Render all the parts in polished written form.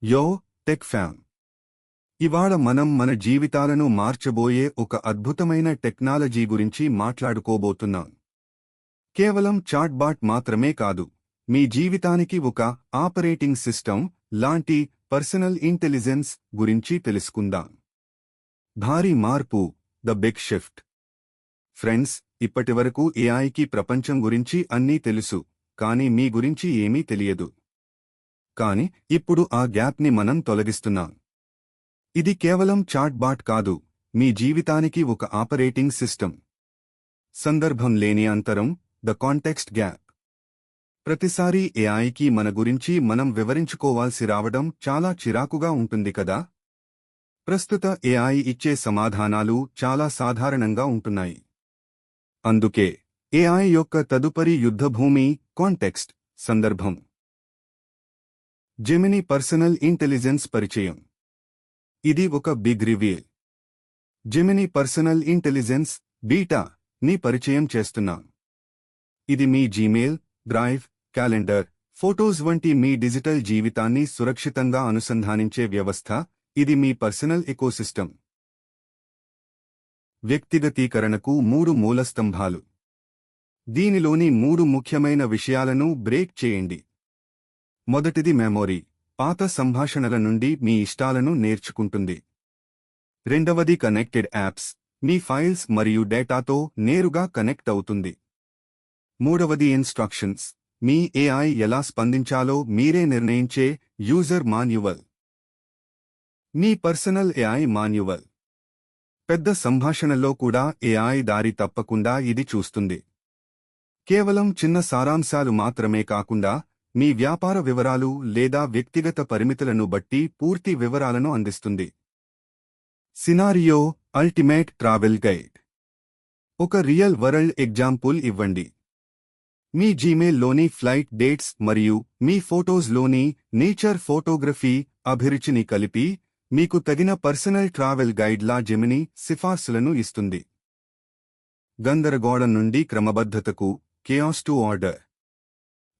యో టెక్ ఫ్యామ్. ఇవాళ మనం మన జీవితాలను మార్చబోయే ఒక అద్భుతమైన టెక్నాలజీ గురించి మాట్లాడుకోబోతున్నాం. కేవలం చాట్బాట్ మాత్రమే కాదు, మీ జీవితానికి ఒక ఆపరేటింగ్ సిస్టమ్ లాంటి పర్సనల్ ఇంటెలిజెన్స్ గురించి తెలుసుకుందాం. భారీ మార్పు, ద బిగ్ షిఫ్ట్. ఫ్రెండ్స్, ఇప్పటివరకు ఏఐకి ప్రపంచం గురించి అన్నీ తెలుసు, కానీ మీ గురించి ఏమీ తెలియదు. కాని ఇప్పుడు ఆ గ్యాప్ని మనం తొలగిస్తున్నాం. ఇది కేవలం చాట్బాట్ కాదు, మీ జీవితానికి ఒక ఆపరేటింగ్ సిస్టమ్. సందర్భం లేని అంతరం, ద కాంటెక్స్ట్ గ్యాప్. ప్రతిసారీ ఏఐకి మన గురించి మనం వివరించుకోవాల్సి రావడం చాలా చిరాకుగా ఉంటుంది కదా. ప్రస్తుత ఏఐ ఇచ్చే సమాధానాలు చాలా సాధారణంగా ఉంటున్నాయి. అందుకే ఏఐ యొక్క తదుపరి యుద్ధభూమి కాంటెక్స్ట్, సందర్భం. జెమిని పర్సనల్ ఇంటెలిజెన్స్ పరిచయం. ఇది ఒక big reveal. Gemini personal intelligence beta ని పరిచయం చేస్తున్నాం. ఇది మీ జీమెయిల్, డ్రైవ్, క్యాలెండర్, ఫోటోస్ వంటి మీ డిజిటల్ జీవితాన్ని సురక్షితంగా అనుసంధానించే వ్యవస్థ. ఇది మీ పర్సనల్ ఎకోసిస్టమ్. వ్యక్తిగతీకరణకు 3 మూలస్తంభాలు. దీనిలోని 3 ముఖ్యమైన విషయాలను బ్రేక్ చేయండి. మొదటిది మెమొరీ, పాత సంభాషణల నుండి మీ ఇష్టాలను నేర్చుకుంటుంది. రెండవది కనెక్టెడ్ యాప్స్, మీ ఫైల్స్ మరియు డేటాతో నేరుగా కనెక్ట్ అవుతుంది. మూడవది ఇన్స్ట్రక్షన్స్, మీ ఏఐ ఎలా స్పందించాలో మీరే నిర్ణయించే యూజర్ మాన్యువల్. మీ పర్సనల్ ఏఐ మాన్యువల్. పెద్ద సంభాషణల్లో కూడా ఏఐ దారి తప్పకుండా ఇది చూస్తుంది. కేవలం చిన్న సారాంశాలు మాత్రమే కాకుండా మీ వ్యాపార వివరాలు లేదా వ్యక్తిగత పరిమితులను బట్టి పూర్తి వివరాలను అందిస్తుంది. Scenario, ultimate travel guide. ఒక రియల్ వరల్డ్ ఎగ్జాంపుల్ ఇవ్వండి. మీ జీమెయిల్లోని ఫ్లైట్ డేట్స్ మరియు మీ ఫోటోస్లోని నేచర్ ఫోటోగ్రఫీ అభిరుచిని కలిపి మీకు తగిన పర్సనల్ ట్రావెల్ గైడ్లా జెమిని సిఫార్సులను ఇస్తుంది. గందరగోళం నుండి క్రమబద్ధతకు, కేయాస్ టు ఆర్డర్.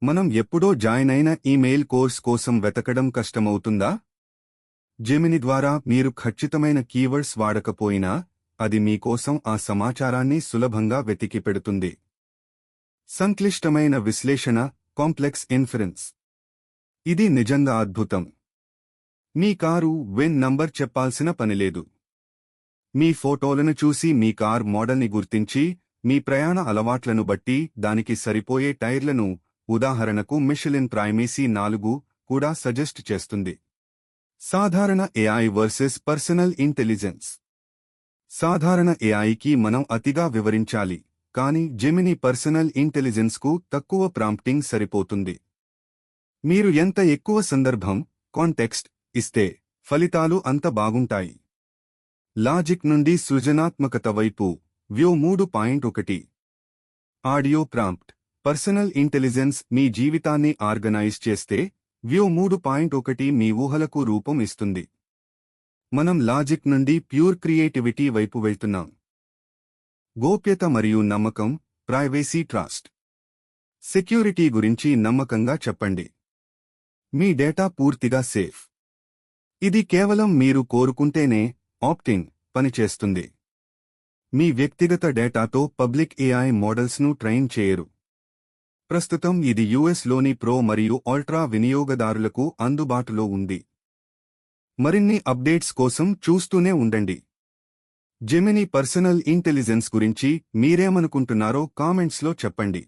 మనం ఎప్పుడో జాయిన్ అయిన ఈమెయిల్ కోర్స్ కోసం వెతకడం కష్టమవుతుందా? జెమిని ద్వారా మీరు ఖచ్చితమైన కీవర్డ్స్ వాడకపోయినా అది మీకోసం ఆ సమాచారాన్ని సులభంగా వెతికి పెడుతుంది. సంక్లిష్టమైన విశ్లేషణ, కాంప్లెక్స్ ఇన్ఫరెన్స్. ఇది నిజంగా అద్భుతం. మీ కారు వెన్ నంబర్ చెప్పాల్సిన పనిలేదు. మీ ఫోటోలను చూసి మీ కార్ మోడల్ని గుర్తించి మీ ప్రయాణ అలవాట్లను బట్టి దానికి సరిపోయే టైర్లను, ఉదాహరణకు మిషెలిన్ ప్రైమేసీ 4 కూడా సజెస్ట్ చేస్తుంది. సాధారణ ఏఐ వర్సెస్ పర్సనల్ ఇంటెలిజెన్స్. సాధారణ ఏఐకి మనం అతిగా వివరించాలి, కానీ జెమిని పర్సనల్ ఇంటెలిజెన్స్కు తక్కువ ప్రాంప్టింగ్ సరిపోతుంది. మీరు ఎంత ఎక్కువ సందర్భం, కాంటెక్స్ట్ ఇస్తే ఫలితాలు అంత బాగుంటాయి. లాజిక్ నుండి సృజనాత్మకత వైపు, view 3.1. Audio prompt. Personal intelligence మీ జీవితాన్ని ఆర్గనైజ్ చేస్తే వ్యూ 3.1 మీ ఊహలకు రూపం ఇస్తుంది. మనం లాజిక్ నుండి ప్యూర్ క్రియేటివిటీ వైపు వెళ్తున్నాం. గోప్యత మరియు నమ్మకం, ప్రైవసీ ట్రస్ట్. సెక్యూరిటీ గురించి నమ్మకంగా చెప్పండి. మీ డేటా పూర్తిగా సేఫ్. ఇది కేవలం మీరు కోరుకుంటేనే ఆప్టింగ్ పనిచేస్తుంది. మీ వ్యక్తిగత డేటాతో పబ్లిక్ ఏఐ మోడల్స్ను ట్రైన్ చేయరు. ప్రస్తుతం ఇది యుఎస్లోని ప్రో మరియు అల్ట్రా వినియోగదారులకు అందుబాటులో ఉంది. మరిన్ని అప్డేట్స్ కోసం చూస్తూనే ఉండండి. జెమిని పర్సనల్ ఇంటెలిజెన్స్ గురించి మీరేమనుకుంటున్నారో కామెంట్స్లో చెప్పండి.